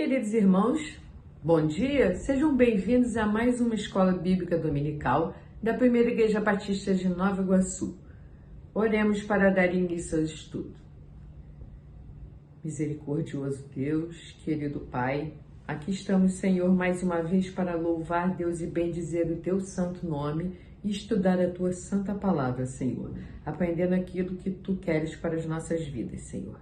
Queridos irmãos, bom dia, sejam bem-vindos a mais uma Escola Bíblica Dominical da Primeira Igreja Batista de Nova Iguaçu. Oremos para dar início ao estudo. Misericordioso Deus, querido Pai, aqui estamos, Senhor, mais uma vez para louvar Deus e bendizer o Teu santo nome e estudar a Tua santa palavra, Senhor, aprendendo aquilo que Tu queres para as nossas vidas, Senhor.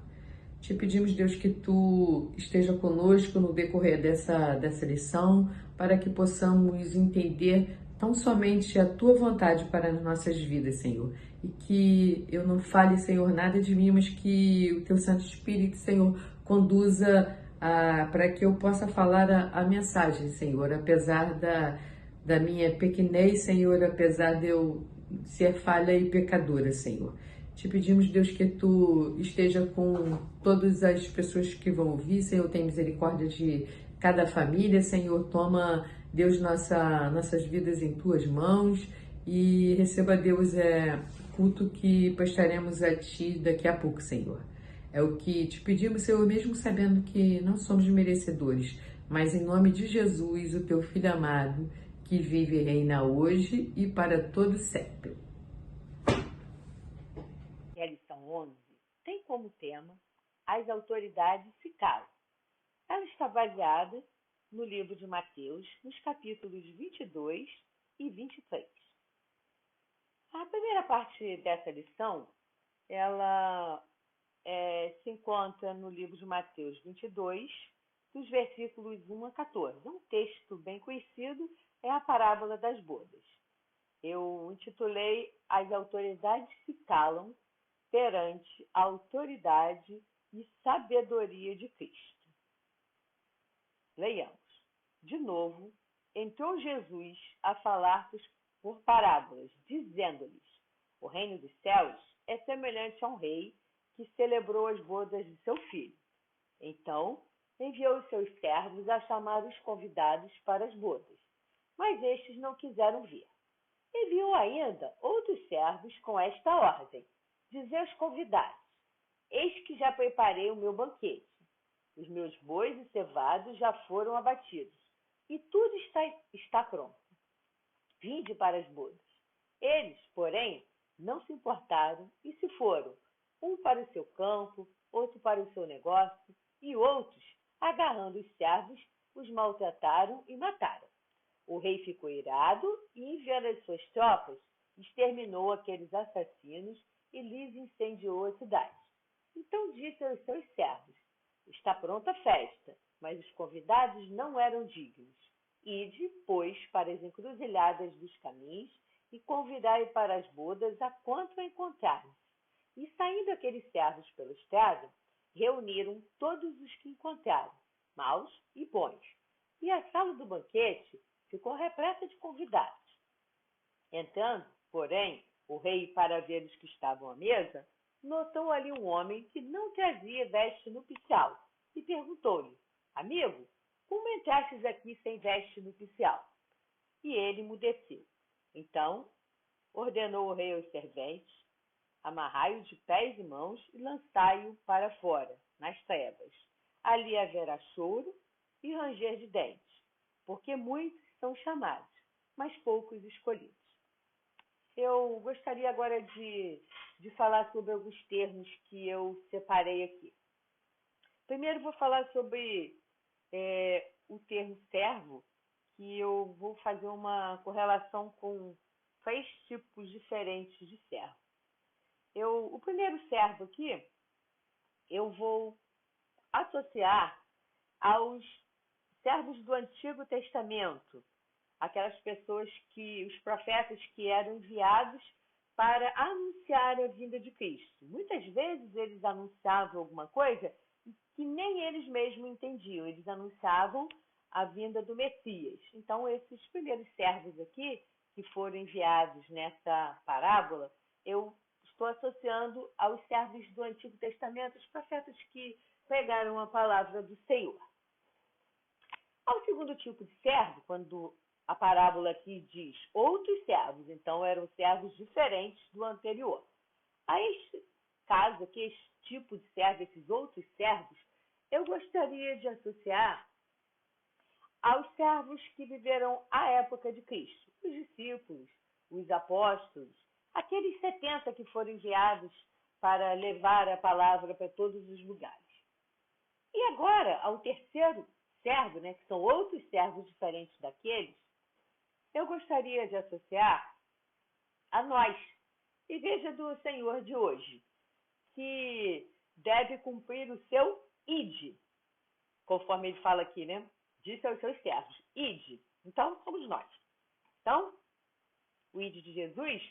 Te pedimos, Deus, que Tu esteja conosco no decorrer dessa lição, para que possamos entender tão somente a Tua vontade para as nossas vidas, Senhor. E que eu não fale, Senhor, nada de mim, mas que o Teu Santo Espírito, Senhor, conduza para que eu possa falar a mensagem, Senhor, apesar da minha pequenez, Senhor, apesar de eu ser falha e pecadora, Senhor. Te pedimos, Deus, que Tu esteja com todas as pessoas que vão ouvir, Senhor, tem misericórdia de cada família, Senhor, toma, Deus, nossas vidas em Tuas mãos e receba, Deus, culto que prestaremos a Ti daqui a pouco, Senhor. É o que te pedimos, Senhor, mesmo sabendo que não somos merecedores, mas em nome de Jesus, o Teu Filho amado, que vive e reina hoje e para todo sempre. A lição 11 tem como tema As autoridades se calam. Ela está baseada no livro de Mateus, nos capítulos 22 e 23. A primeira parte dessa lição, ela se encontra no livro de Mateus 22, dos versículos 1 a 14. É um texto bem conhecido, é a parábola das bodas. Eu intitulei As autoridades se calam perante a autoridade e sabedoria de Cristo. Leiamos. De novo, entrou Jesus a falar por parábolas, dizendo-lhes: o reino dos céus é semelhante a um rei que celebrou as bodas de seu filho. Então, enviou os seus servos a chamar os convidados para as bodas, mas estes não quiseram vir. Enviou ainda outros servos com esta ordem: dizer aos convidados: eis que já preparei o meu banquete. Os meus bois e cevados já foram abatidos, e tudo está pronto. Vinde para as bodas. Eles, porém, não se importaram e se foram, um para o seu campo, outro para o seu negócio, e outros, agarrando os servos, os maltrataram e mataram. O rei ficou irado e, enviando as suas tropas, exterminou aqueles assassinos e lhes incendiou a cidade. Então disse aos seus servos: está pronta a festa, mas os convidados não eram dignos. Ide, pois, para as encruzilhadas dos caminhos e convidai para as bodas a quanto encontrarem. E saindo aqueles servos pela estrada, reuniram todos os que encontraram, maus e bons. E a sala do banquete ficou repleta de convidados. Entrando, porém, o rei, para ver os que estavam à mesa, notou ali um homem que não trazia veste nupcial e perguntou-lhe: amigo, como entrastes aqui sem veste nupcial? E ele emudeceu. Então ordenou o rei aos serventes: amarrai-o de pés e mãos e lançai-o para fora, nas trevas. Ali haverá choro e ranger de dentes, porque muitos são chamados, mas poucos escolhidos. Eu gostaria agora de falar sobre alguns termos que eu separei aqui. Primeiro vou falar sobre o termo servo, que eu vou fazer uma correlação com 3 tipos diferentes de servo. O primeiro servo aqui, eu vou associar aos servos do Antigo Testamento, aquelas pessoas os profetas que eram enviados para anunciar a vinda de Cristo. Muitas vezes eles anunciavam alguma coisa que nem eles mesmos entendiam, eles anunciavam a vinda do Messias. Então, esses primeiros servos aqui, que foram enviados nessa parábola, eu estou associando aos servos do Antigo Testamento, os profetas que pregaram a palavra do Senhor. Ao segundo tipo de servo, quando a parábola aqui diz outros servos, então eram servos diferentes do anterior. A este caso aqui, este tipo de servo, esses outros servos, eu gostaria de associar aos servos que viveram a época de Cristo, os discípulos, os apóstolos, aqueles 70 que foram enviados para levar a palavra para todos os lugares. E agora, ao terceiro servo, né, que são outros servos diferentes daqueles, eu gostaria de associar a nós, Igreja do Senhor de hoje, que deve cumprir o seu ide, conforme ele fala aqui, né? Disse aos seus servos, ide. Então, somos nós. Então, o ide de Jesus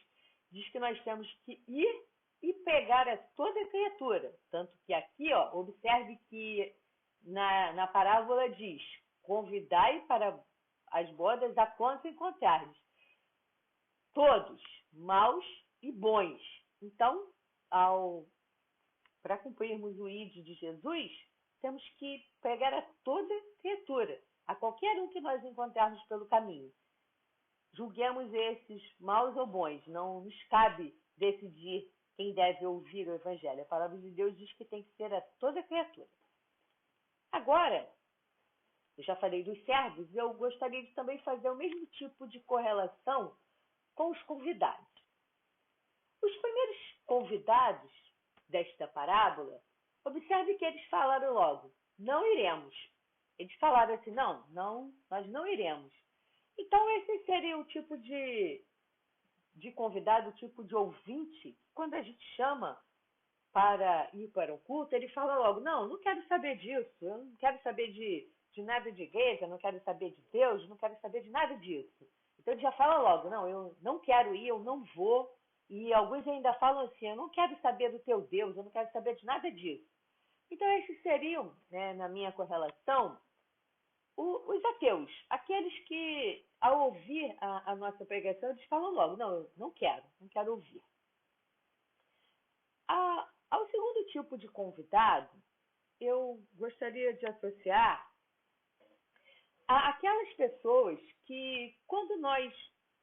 diz que nós temos que ir e pegar a toda criatura. Tanto que aqui, ó, observe que na parábola diz, convidai para as bodas a quantos encontrardes. Todos, maus e bons. Então, para cumprirmos o ide de Jesus, temos que pegar a toda criatura, a qualquer um que nós encontrarmos pelo caminho. Julguemos esses maus ou bons, não nos cabe decidir quem deve ouvir o Evangelho. A palavra de Deus diz que tem que ser a toda criatura. Agora, eu já falei dos servos, eu gostaria de também fazer o mesmo tipo de correlação com os convidados. Os primeiros convidados desta parábola, observe que eles falaram logo, não iremos. Eles falaram assim, não, nós não iremos. Então, esse seria o tipo de convidado, o tipo de ouvinte, quando a gente chama para ir para o culto, ele fala logo, não quero saber disso, eu não quero saber de nada de igreja, não quero saber de Deus, não quero saber de nada disso. Então, ele já fala logo, não, eu não quero ir, eu não vou. E alguns ainda falam assim, eu não quero saber do teu Deus, eu não quero saber de nada disso. Então, esses seriam, né, na minha correlação, os ateus, aqueles que, ao ouvir a nossa pregação, eles falam logo, não, eu não quero ouvir. Ao segundo tipo de convidado, eu gostaria de associar aquelas pessoas que, quando nós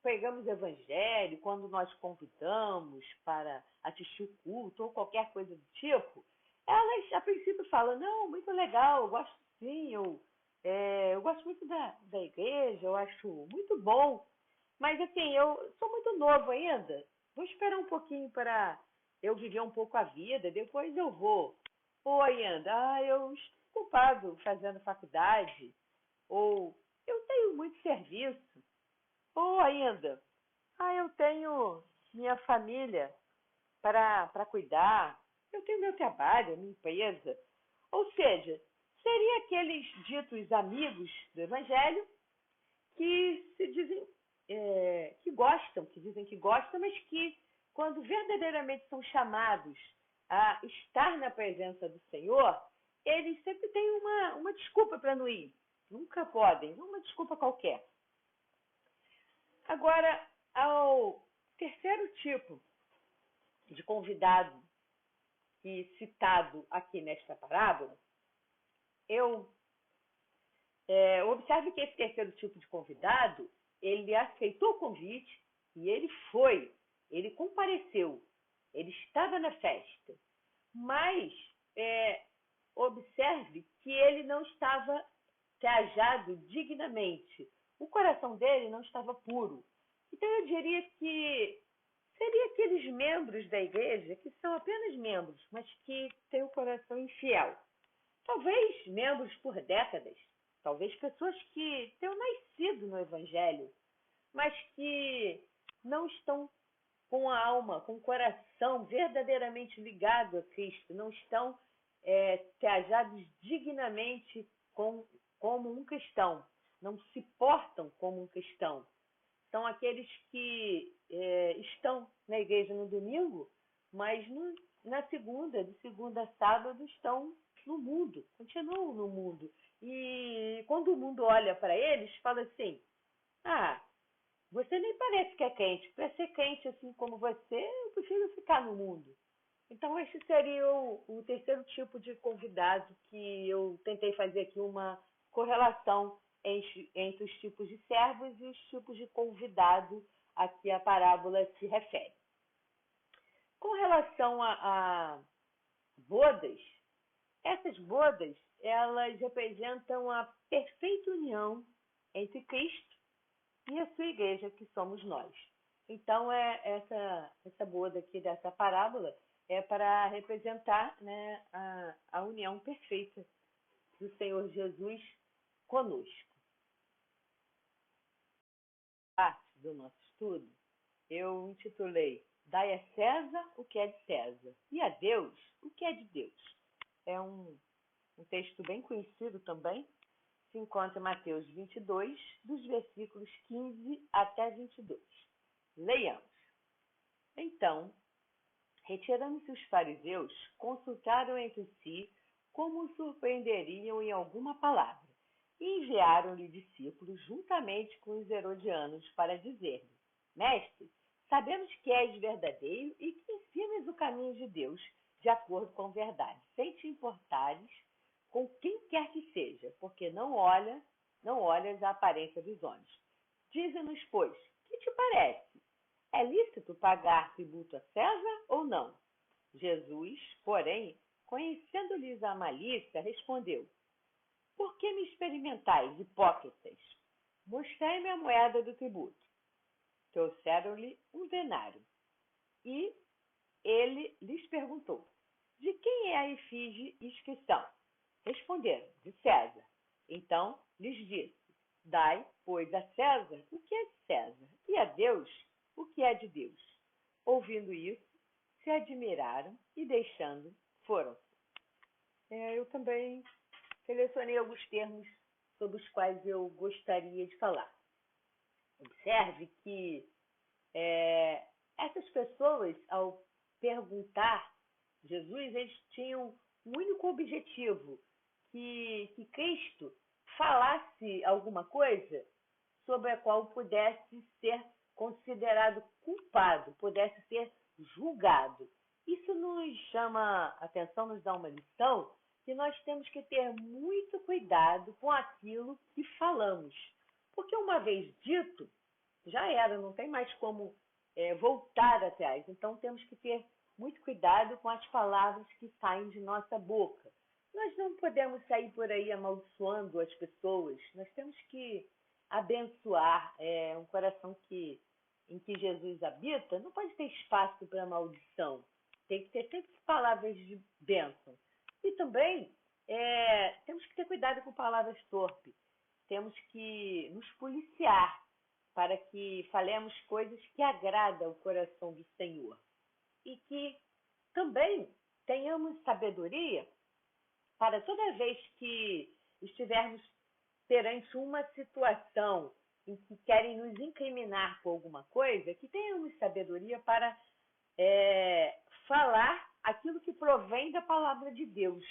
pregamos o evangelho, quando nós convidamos para assistir o culto ou qualquer coisa do tipo, elas a princípio falam, não, muito legal, eu gosto sim, eu gosto muito da igreja, eu acho muito bom, mas assim, eu sou muito novo ainda, vou esperar um pouquinho para eu viver um pouco a vida, depois eu vou. Ou ainda, eu estou ocupado fazendo faculdade, ou eu tenho muito serviço, ou ainda, eu tenho minha família para cuidar, eu tenho meu trabalho, minha empresa. Ou seja, seria aqueles ditos amigos do Evangelho que se dizem que dizem que gostam, mas que, quando verdadeiramente são chamados a estar na presença do Senhor, eles sempre têm uma desculpa para não ir. Nunca podem, uma desculpa qualquer. Agora, ao terceiro tipo de convidado citado aqui nesta parábola, observe que esse terceiro tipo de convidado, ele aceitou o convite e ele foi, ele compareceu, ele estava na festa, mas observe que ele não estava trajado dignamente, o coração dele não estava puro. Então eu diria que seria aqueles membros da igreja que são apenas membros, mas que têm o coração infiel. Talvez membros por décadas, talvez pessoas que tenham nascido no Evangelho, mas que não estão com a alma, com o coração verdadeiramente ligado a Cristo, não estão trajados dignamente como um cristão, não se portam como um cristão. São aqueles que estão na igreja no domingo, mas de segunda a sábado, estão no mundo, continuam no mundo. E quando o mundo olha para eles, fala assim, você nem parece que é crente. Para ser crente assim como você, eu prefiro ficar no mundo. Então, esse seria o terceiro tipo de convidado que eu tentei fazer aqui uma correlação entre os tipos de servos e os tipos de convidado a que a parábola se refere. Com relação a bodas, essas bodas, elas representam a perfeita união entre Cristo e a sua igreja, que somos nós. Então, essa boda aqui dessa parábola é para representar, né, a união perfeita do Senhor Jesus conosco. Parte do nosso estudo, eu intitulei Dai a César o que é de César e a Deus o que é de Deus. É um texto bem conhecido também, se encontra em Mateus 22, dos versículos 15 até 22. Leiamos. Então, retirando-se os fariseus, consultaram entre si como o surpreenderiam em alguma palavra, e enviaram-lhe discípulos juntamente com os herodianos para dizer-lhe: Mestre, sabemos que és verdadeiro e que ensinas o caminho de Deus de acordo com a verdade, sem te importares com quem quer que seja, porque não olhas a aparência dos homens. Dize-nos, pois, que te parece? É lícito pagar tributo a César ou não? Jesus, porém, conhecendo-lhes a malícia, respondeu: Por que me experimentais, hipócritas? Mostrai-me a moeda do tributo. Trouxeram-lhe um denário. E ele lhes perguntou: De quem é a efígie e inscrição? Responderam: De César. Então lhes disse: Dai, pois, a César o que é de César, e a Deus o que é de Deus. Ouvindo isso, se admiraram e, deixando, foram-se. Eu também selecionei alguns termos sobre os quais eu gostaria de falar. Observe que essas pessoas, ao perguntar Jesus, eles tinham um único objetivo, que Cristo falasse alguma coisa sobre a qual pudesse ser considerado culpado, pudesse ser julgado. Isso nos chama a atenção, nos dá uma lição, que nós temos que ter muito cuidado com aquilo que falamos. Porque uma vez dito, já era, não tem mais como voltar atrás. Então temos que ter muito cuidado com as palavras que saem de nossa boca. Nós não podemos sair por aí amaldiçoando as pessoas. Nós temos que abençoar. Um coração em que Jesus habita não pode ter espaço para maldição. Tem que ter sempre palavras de bênção. E também temos que ter cuidado com palavras torpes. Temos que nos policiar para que falemos coisas que agradam o coração do Senhor. E que também tenhamos sabedoria para toda vez que estivermos perante uma situação em que querem nos incriminar por alguma coisa, que tenhamos sabedoria para falar aquilo que provém da palavra de Deus,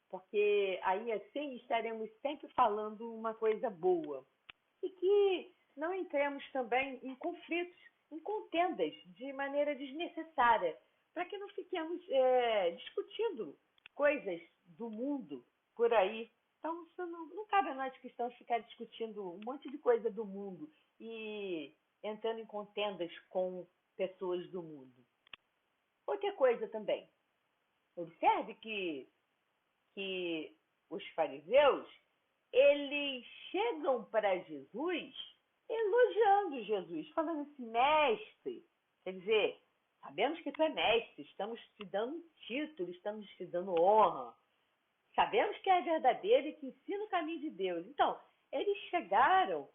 porque aí assim estaremos sempre falando uma coisa boa. E que não entremos também em conflitos, em contendas de maneira desnecessária, para que não fiquemos discutindo coisas do mundo por aí. Então, isso não cabe a nós cristãos ficar discutindo um monte de coisa do mundo e entrando em contendas com pessoas do mundo. Outra coisa também, observe que os fariseus, eles chegam para Jesus elogiando Jesus, falando assim: mestre, quer dizer, sabemos que tu é mestre, estamos te dando um título, estamos te dando honra, sabemos que é verdadeiro e que ensina o caminho de Deus. Então, eles chegaram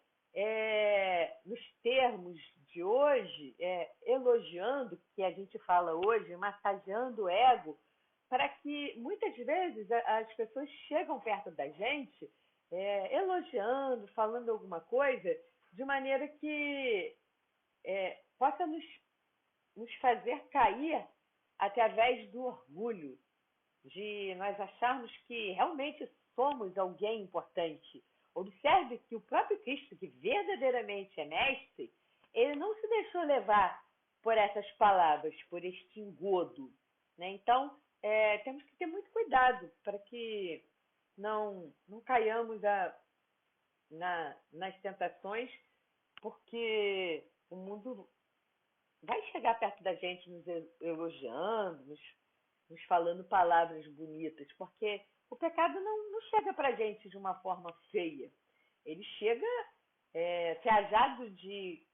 nos termos de hoje, elogiando, que a gente fala hoje, massageando o ego, para que muitas vezes as pessoas chegam perto da gente elogiando, falando alguma coisa, de maneira que possa nos fazer cair através do orgulho, de nós acharmos que realmente somos alguém importante. Observe que o próprio Cristo, que verdadeiramente é mestre, ele não se deixou levar por essas palavras, por este engodo, né? Então, temos que ter muito cuidado para que não caiamos nas tentações, porque o mundo vai chegar perto da gente nos elogiando, nos falando palavras bonitas, porque o pecado não chega para a gente de uma forma feia. Ele chega trajado de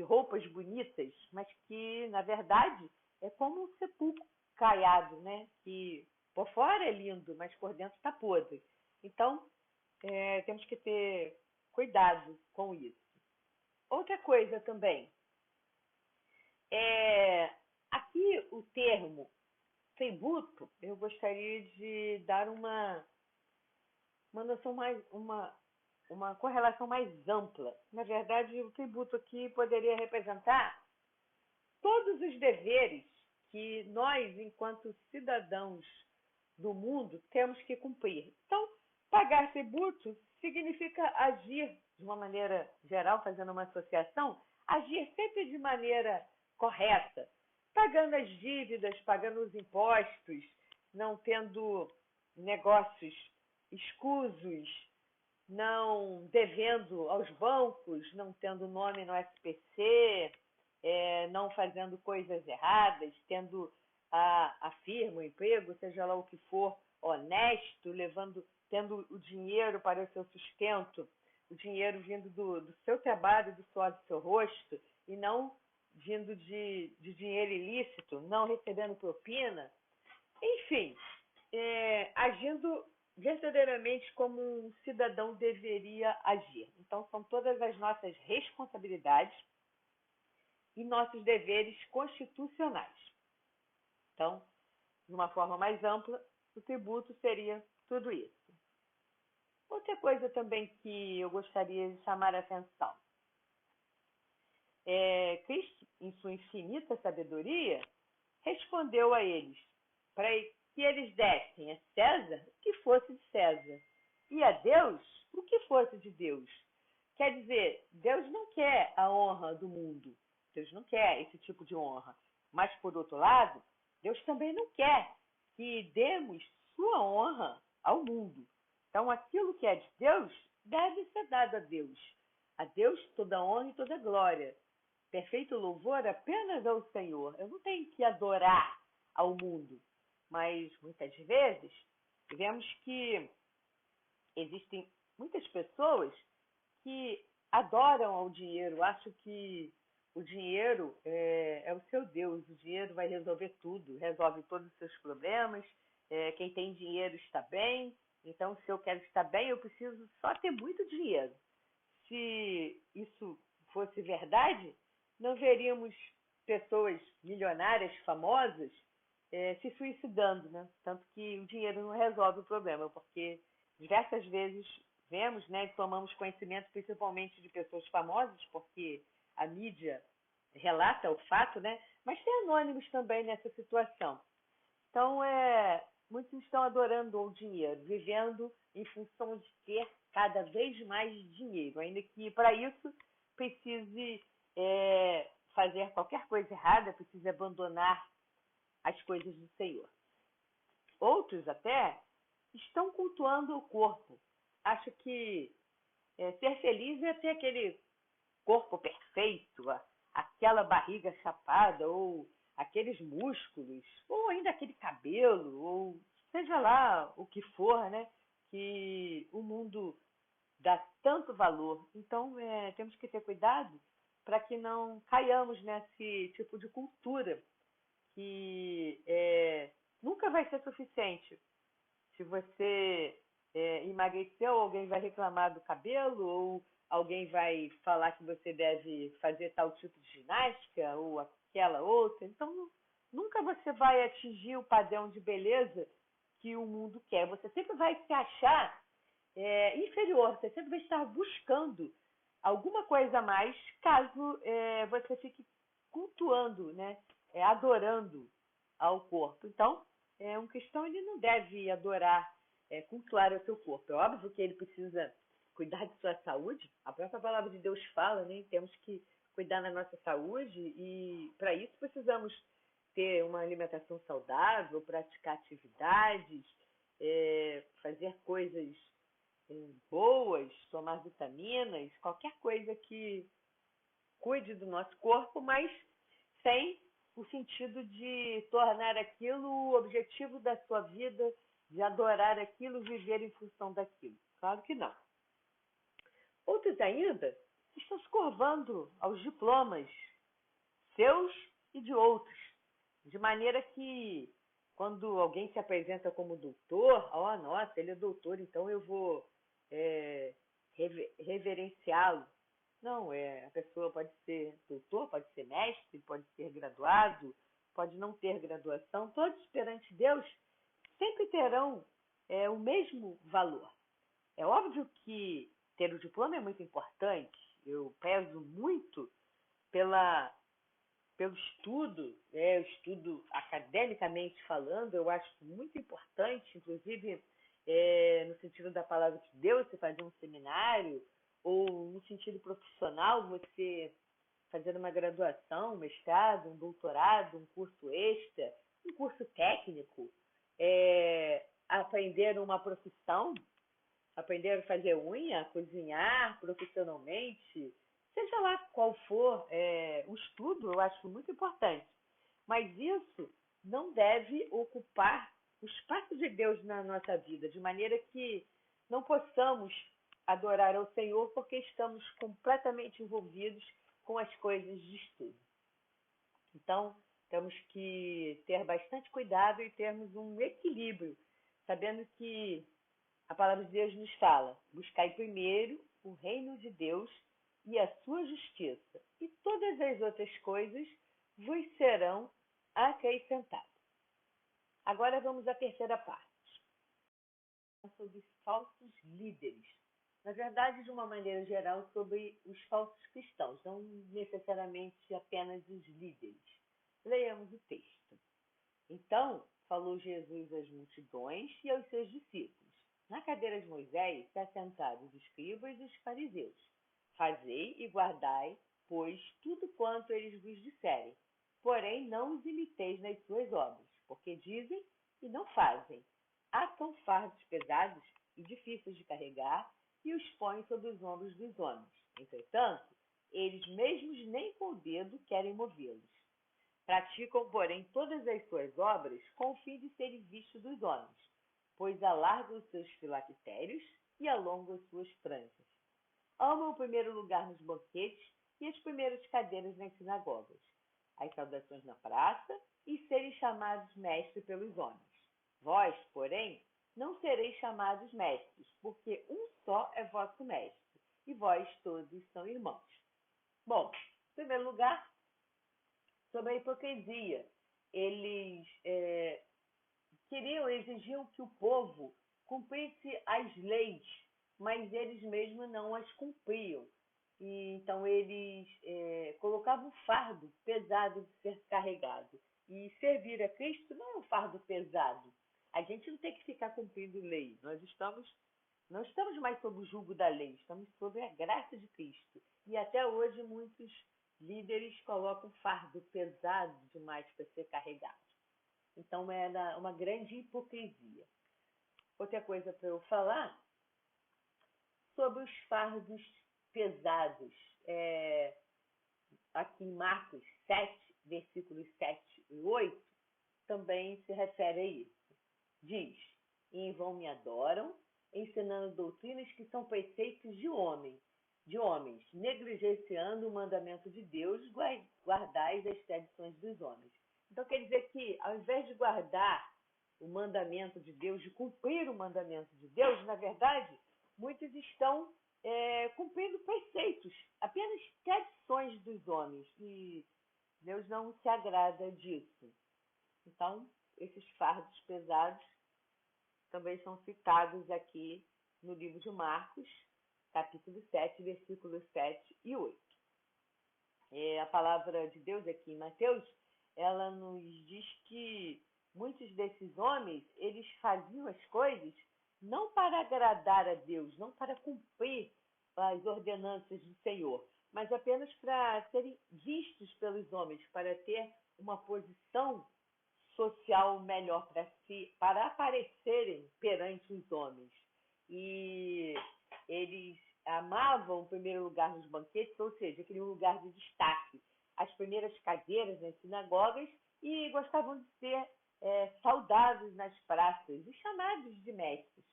roupas bonitas, mas que, na verdade, é como um sepulcro caiado, né? Que por fora é lindo, mas por dentro está podre. Então, temos que ter cuidado com isso. Outra coisa também, aqui o termo tributo, eu gostaria de dar uma noção mais, uma correlação mais ampla. Na verdade, o tributo aqui poderia representar todos os deveres que nós, enquanto cidadãos do mundo, temos que cumprir. Então, pagar tributo significa agir de uma maneira geral, fazendo uma associação, agir sempre de maneira correta, pagando as dívidas, pagando os impostos, não tendo negócios escusos, não devendo aos bancos, não tendo nome no SPC, não fazendo coisas erradas, tendo a firma, o emprego, seja lá o que for, honesto, tendo o dinheiro para o seu sustento, o dinheiro vindo do seu trabalho, do suor do seu rosto, e não vindo de dinheiro ilícito, não recebendo propina. Enfim, agindo verdadeiramente como um cidadão deveria agir. Então, são todas as nossas responsabilidades e nossos deveres constitucionais. Então, de uma forma mais ampla, o tributo seria tudo isso. Outra coisa também que eu gostaria de chamar a atenção. Cristo, em sua infinita sabedoria, respondeu a eles para que eles dessem a César o que fosse de César e a Deus o que fosse de Deus. Quer dizer, Deus não quer a honra do mundo. Deus não quer esse tipo de honra. Mas, por outro lado, Deus também não quer que demos sua honra ao mundo. Então, aquilo que é de Deus deve ser dado a Deus. A Deus toda honra e toda glória. Perfeito louvor apenas ao Senhor. Eu não tenho que adorar ao mundo. Mas, muitas vezes, vemos que existem muitas pessoas que adoram ao dinheiro, acham que o dinheiro é o seu Deus, o dinheiro vai resolver tudo, resolve todos os seus problemas, quem tem dinheiro está bem, então se eu quero estar bem, eu preciso só ter muito dinheiro. Se isso fosse verdade, não veríamos pessoas milionárias, famosas, se suicidando, né? Tanto que o dinheiro não resolve o problema, porque diversas vezes vemos, né, e tomamos conhecimento principalmente de pessoas famosas, porque a mídia relata o fato, né? Mas tem anônimos também nessa situação. Então, muitos estão adorando o dinheiro, vivendo em função de ter cada vez mais dinheiro, ainda que para isso precise fazer qualquer coisa errada, precise abandonar as coisas do Senhor. Outros até estão cultuando o corpo. Acho que ser feliz é ter aquele corpo perfeito, aquela barriga chapada, ou aqueles músculos, ou ainda aquele cabelo, ou seja lá o que for, né? Que o mundo dá tanto valor. Então, temos que ter cuidado para que não caiamos nesse tipo de cultura que nunca vai ser suficiente. Se você emagreceu, alguém vai reclamar do cabelo, ou alguém vai falar que você deve fazer tal tipo de ginástica, ou aquela outra. Então, nunca você vai atingir o padrão de beleza que o mundo quer. Você sempre vai se achar inferior, você sempre vai estar buscando alguma coisa a mais, caso você fique cultuando, né? Adorando ao corpo. Então, um cristão ele não deve adorar, cultuar o seu corpo. É óbvio que ele precisa cuidar de sua saúde. A própria palavra de Deus fala, né? Temos que cuidar da nossa saúde e para isso precisamos ter uma alimentação saudável, praticar atividades, fazer coisas boas, tomar vitaminas, qualquer coisa que cuide do nosso corpo, mas sem o sentido de tornar aquilo o objetivo da sua vida, de adorar aquilo, viver em função daquilo. Claro que não. Outros ainda estão se curvando aos diplomas seus e de outros, de maneira que quando alguém se apresenta como doutor, nossa, ele é doutor, então eu vou reverenciá-lo. Não, a pessoa pode ser doutor, pode ser mestre, pode ser graduado, pode não ter graduação, todos perante Deus sempre terão o mesmo valor. É óbvio que ter o diploma é muito importante, eu peso muito pelo estudo, o estudo academicamente falando, eu acho muito importante, inclusive no sentido da palavra de Deus, você fazer um seminário, ou no sentido profissional, você fazer uma graduação, um mestrado, um doutorado, um curso extra, um curso técnico, aprender uma profissão, aprender a fazer unha, cozinhar profissionalmente, seja lá qual for o estudo, eu acho muito importante. Mas isso não deve ocupar o espaço de Deus na nossa vida, de maneira que não possamos adorar ao Senhor porque estamos completamente envolvidos com as coisas de estudo. Então, temos que ter bastante cuidado e termos um equilíbrio, sabendo que a palavra de Deus nos fala: buscai primeiro o reino de Deus e a sua justiça, e todas as outras coisas vos serão acrescentadas. Agora vamos à terceira parte, sobre falsos líderes. Na verdade, de uma maneira geral, sobre os falsos cristãos, não necessariamente apenas os líderes. Leiamos o texto. Então, falou Jesus às multidões e aos seus discípulos. Na cadeira de Moisés se assentaram os escribas e os fariseus. Fazei e guardai, pois, tudo quanto eles vos disserem. Porém, não os imiteis nas suas obras, porque dizem e não fazem. Atam fardos pesados e difíceis de carregar e os põem sobre os ombros dos homens. Entretanto, eles mesmos nem com o dedo querem movê-los. Praticam, porém, todas as suas obras com o fim de serem vistos dos homens, pois alargam os seus filactérios e alongam as suas franjas. Amam o primeiro lugar nos banquetes e as primeiras cadeiras nas sinagogas, as saudações na praça e serem chamados mestre pelos homens. Vós, porém, não sereis chamados mestres, porque um só é vosso mestre, e vós todos são irmãos. Bom, em primeiro lugar, sobre a hipocrisia. Eles exigiam que o povo cumprisse as leis, mas eles mesmos não as cumpriam. E, então eles colocavam um fardo pesado de ser carregado. E servir a Cristo não é um fardo pesado. A gente não tem que ficar cumprindo lei. Não estamos mais sob o jugo da lei, estamos sob a graça de Cristo. E até hoje muitos líderes colocam fardo pesado demais para ser carregado. Então era uma grande hipocrisia. Outra coisa para eu falar sobre os fardos pesados. Aqui em Marcos 7, versículos 7 e 8, também se refere a isso. Diz: e em vão me adoram, ensinando doutrinas que são preceitos de homens, negligenciando o mandamento de Deus, guardais as tradições dos homens. Então quer dizer que, ao invés de guardar o mandamento de Deus, de cumprir o mandamento de Deus, na verdade, muitos estão cumprindo preceitos, apenas tradições dos homens, e Deus não se agrada disso. Então, esses fardos pesados também são citados aqui no livro de Marcos, capítulo 7, versículos 7 e 8. A palavra de Deus aqui em Mateus, ela nos diz que muitos desses homens, eles faziam as coisas não para agradar a Deus, não para cumprir as ordenanças do Senhor, mas apenas para serem vistos pelos homens, para ter uma posição social melhor para aparecerem perante os homens. E eles amavam o primeiro lugar nos banquetes, ou seja, aquele lugar de destaque, as primeiras cadeiras nas sinagogas, e gostavam de ser saudados nas praças e chamados de mestres.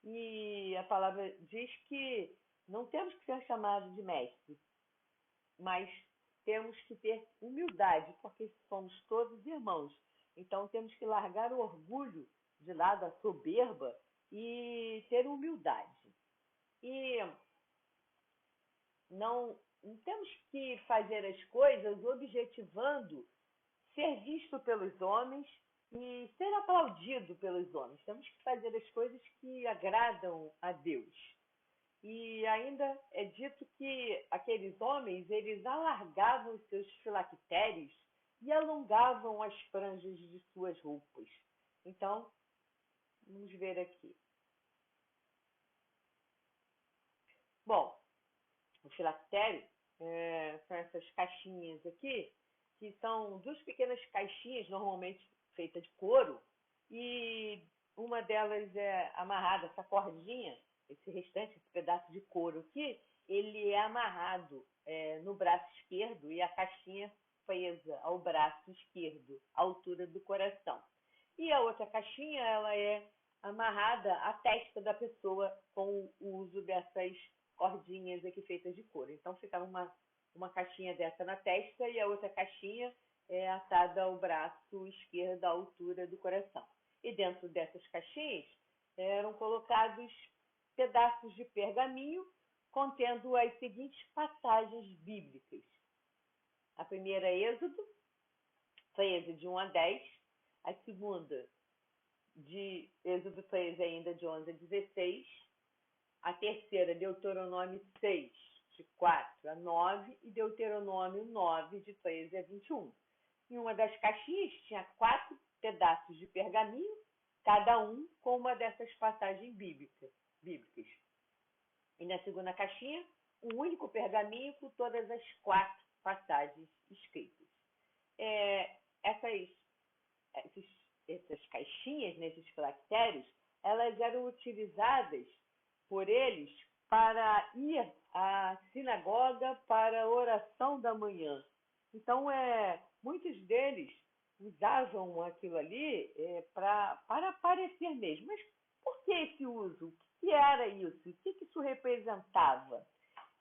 E a palavra diz que não temos que ser chamados de mestres, mas temos que ter humildade, porque somos todos irmãos. Então temos que largar o orgulho de lado, a soberba, e ter humildade. E não temos que fazer as coisas objetivando ser visto pelos homens e ser aplaudido pelos homens. Temos que fazer as coisas que agradam a Deus. E ainda é dito que aqueles homens, eles alargavam os seus filactérios e alongavam as franjas de suas roupas. Então, vamos ver aqui. Bom, o filactério são essas caixinhas aqui, que são duas pequenas caixinhas, normalmente feitas de couro, e uma delas é amarrada, essa cordinha, esse restante, esse pedaço de couro aqui, ele é amarrado no braço esquerdo e a caixinha presa ao braço esquerdo, à altura do coração. E a outra caixinha, ela é amarrada à testa da pessoa com o uso dessas cordinhas aqui feitas de couro. Então fica uma caixinha dessa na testa e a outra caixinha é atada ao braço esquerdo à altura do coração. E dentro dessas caixinhas eram colocados pedaços de pergaminho contendo as seguintes passagens bíblicas. A primeira é Êxodo, foi Êxodo de 1 a 10. A segunda, de Êxodo 3 ainda, de 11 a 16. A terceira, Deuteronômio 6, de 4 a 9. E Deuteronômio 9, de 13 a 21. Em uma das caixinhas tinha 4 pedaços de pergaminho, cada um com uma dessas passagens bíblicas. E na segunda caixinha, um único pergaminho com todas as 4 passagens escritas. Essas caixinhas, nesses filactérios, elas eram utilizadas por eles para ir à sinagoga para a oração da manhã. Então, muitos deles usavam aquilo ali para aparecer mesmo. Mas por que esse uso? O que era isso? O que isso representava?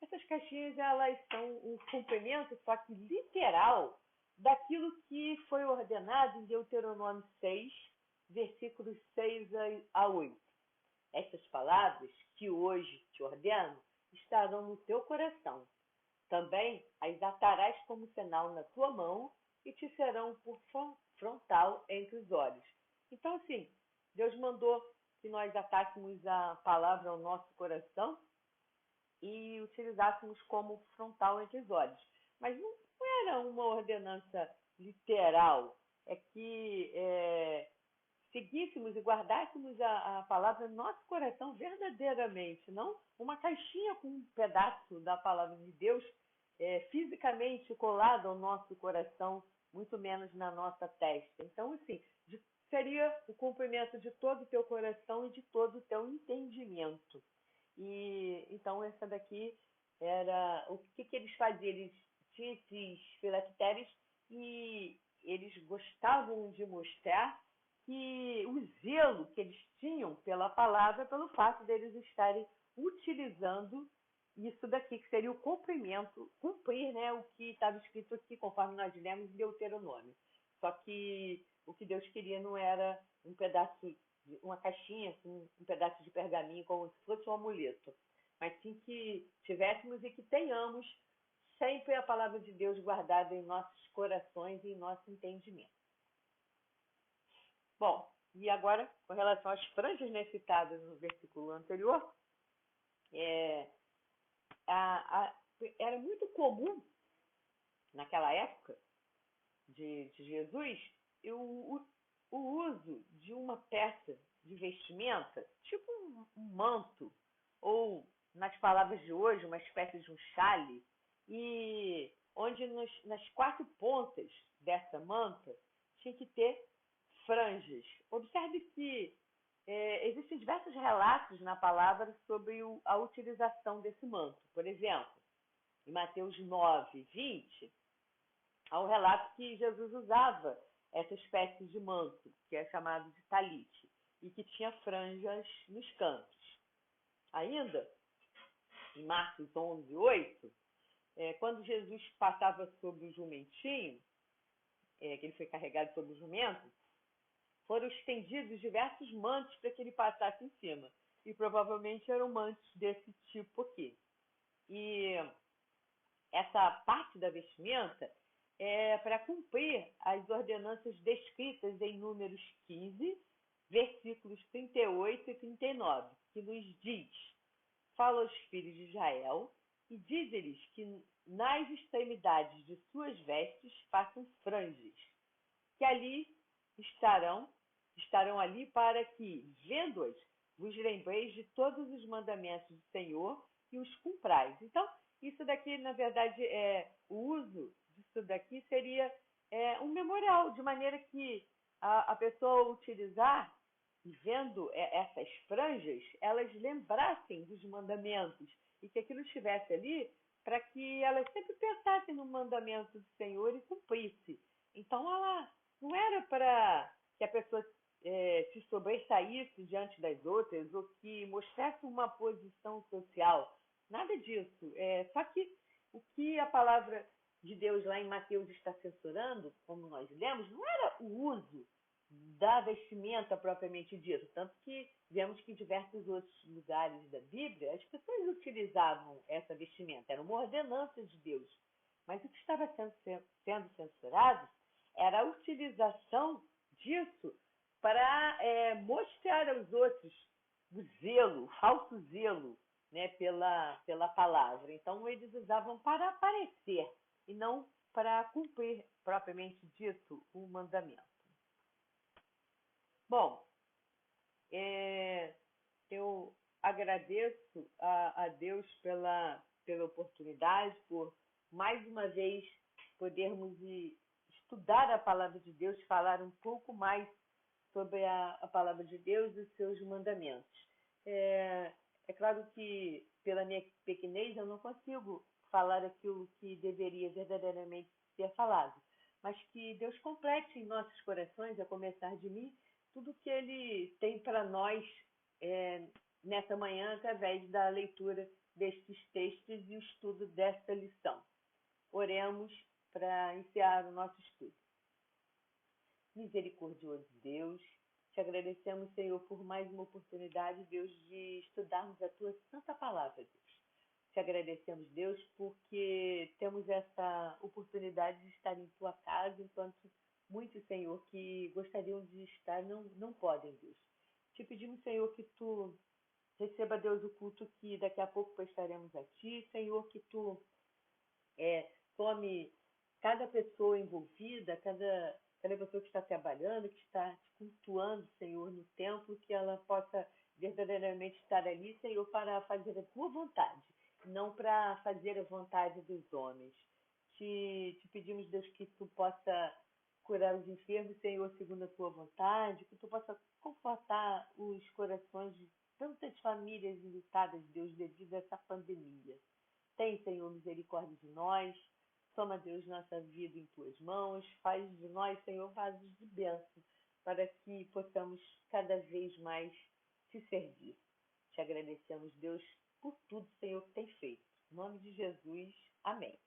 Essas caixinhas, elas são um cumprimento, só que literal, daquilo que foi ordenado em Deuteronômio 6, versículos 6 a 8. Essas palavras que hoje te ordeno estarão no teu coração. Também as atarás como sinal na tua mão e te serão por frontal entre os olhos. Então, assim, Deus mandou que nós atássemos a palavra ao nosso coração e utilizássemos como frontal entre os olhos. Mas não era uma ordenança literal, é que seguíssemos e guardássemos a palavra no nosso coração verdadeiramente, não uma caixinha com um pedaço da palavra de Deus fisicamente colado ao nosso coração, muito menos na nossa testa. Então, assim, seria o cumprimento de todo o teu coração e de todo o teu entendimento. E então essa daqui era o que eles faziam. Eles tinham esses filactérios e eles gostavam de mostrar que o zelo que eles tinham pela palavra, pelo fato deles estarem utilizando isso daqui, que seria o cumprimento, cumprir, né, o que estava escrito aqui, conforme nós lemos em Deuteronômio. Só que o que Deus queria não era um pedaço, uma caixinha com um pedaço de pergaminho, como se fosse um amuleto, mas sim que tivéssemos e que tenhamos sempre a palavra de Deus guardada em nossos corações e em nosso entendimento. Bom, e agora, com relação às franjas citadas no versículo anterior, era muito comum, naquela época de Jesus, o uso de uma peça de vestimenta, tipo um manto, ou, nas palavras de hoje, uma espécie de um chale, e onde nas 4 pontas dessa manta tinha que ter franjas. Observe que existem diversos relatos na palavra sobre a utilização desse manto. Por exemplo, em Mateus 9, 20, há um relato que Jesus usava essa espécie de manto, que é chamado de talite, e que tinha franjas nos cantos. Ainda, em Marcos 11, 8, quando Jesus passava sobre o jumentinho, que ele foi carregado sobre o jumento, foram estendidos diversos mantos para que ele passasse em cima. E provavelmente eram mantos desse tipo aqui. E essa parte da vestimenta é para cumprir as ordenanças descritas em Números 15, versículos 38 e 39, que nos diz: fala aos filhos de Israel e diz-lhes que nas extremidades de suas vestes façam franjas, que ali estarão ali para que, vendo-as, vos lembreis de todos os mandamentos do Senhor e os cumprais. Então, isso daqui, na verdade, o uso disso daqui seria um memorial, de maneira que a pessoa utilizar, e vendo essas franjas, elas lembrassem dos mandamentos e que aquilo estivesse ali para que elas sempre pensassem no mandamento do Senhor e cumprisse. Então, ela não era para que a pessoa se sobressaísse diante das outras ou que mostrasse uma posição social. Nada disso. Só que o que a palavra de Deus lá em Mateus está censurando, como nós lemos, não era o uso da vestimenta propriamente dito. Tanto que vemos que em diversos outros lugares da Bíblia as pessoas utilizavam essa vestimenta. Era uma ordenança de Deus. Mas o que estava sendo censurado era a utilização disso para mostrar aos outros o zelo, o falso zelo, né, pela palavra. Então, eles usavam para aparecer e não para cumprir, propriamente dito, o mandamento. Bom, eu agradeço a Deus pela oportunidade, por mais uma vez podermos estudar a palavra de Deus, falar um pouco mais sobre a palavra de Deus e os seus mandamentos. É claro que, pela minha pequenez, eu não consigo falar aquilo que deveria verdadeiramente ser falado, mas que Deus complete em nossos corações, a começar de mim, tudo que Ele tem para nós nessa manhã, através da leitura destes textos e o estudo desta lição. Oremos para iniciar o nosso estudo. Misericordioso Deus, te agradecemos, Senhor, por mais uma oportunidade, Deus, de estudarmos a Tua Santa Palavra, Deus. Te agradecemos, Deus, porque temos essa oportunidade de estar em Tua casa, enquanto muitos, Senhor, que gostariam de estar, não podem, Deus. Te pedimos, Senhor, que Tu receba, Deus, o culto que daqui a pouco prestaremos a Ti, Senhor, que Tu tome cada pessoa envolvida, cada pessoa que está trabalhando, que está te cultuando, Senhor, no templo, que ela possa verdadeiramente estar ali, Senhor, para fazer a Tua vontade, não para fazer a vontade dos homens. Te pedimos, Deus, que Tu possa curar os enfermos, Senhor, segundo a Tua vontade, que Tu possa confortar os corações de tantas famílias enlutadas, Deus, devido a essa pandemia. Tem, Senhor, misericórdia de nós. Toma, Deus, nossa vida em Tuas mãos. Faz de nós, Senhor, vasos de bênção, para que possamos cada vez mais te servir. Te agradecemos, Deus, por tudo, Senhor, que tem feito. Em nome de Jesus, amém.